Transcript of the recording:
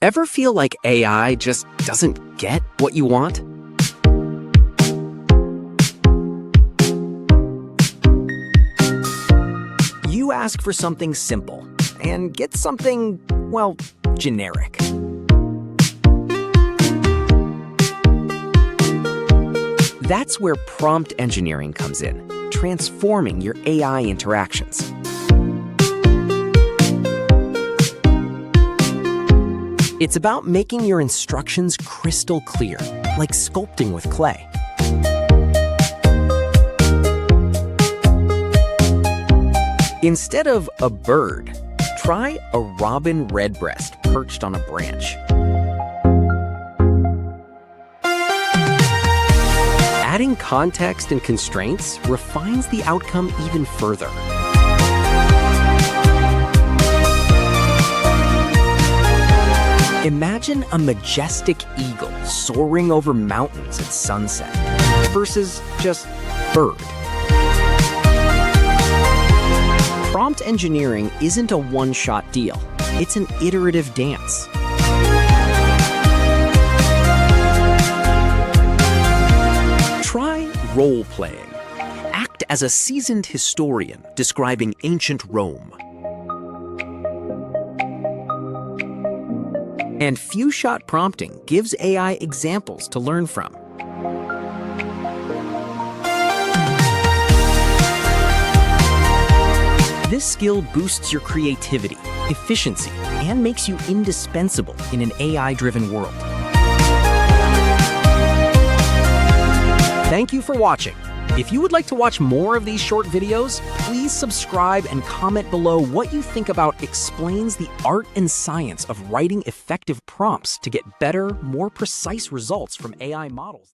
Ever feel like AI just doesn't get what you want? You ask for something simple and get something, well, generic. That's where prompt engineering comes in, transforming your AI interactions. It's about making your instructions crystal clear, like sculpting with clay. Instead of a bird, try a robin redbreast perched on a branch. Adding context and constraints refines the outcome even further. Imagine a majestic eagle soaring over mountains at sunset versus just bird. Prompt engineering isn't a one-shot deal. It's an iterative dance. Try role-playing. Act as a seasoned historian describing ancient Rome. And few-shot prompting gives AI examples to learn from. This skill boosts your creativity, efficiency, and makes you indispensable in an AI-driven world. Thank you for watching. If you would like to watch more of these short videos, please subscribe and comment below what you think about explains the art and science of writing effective prompts to get better, more precise results from AI models.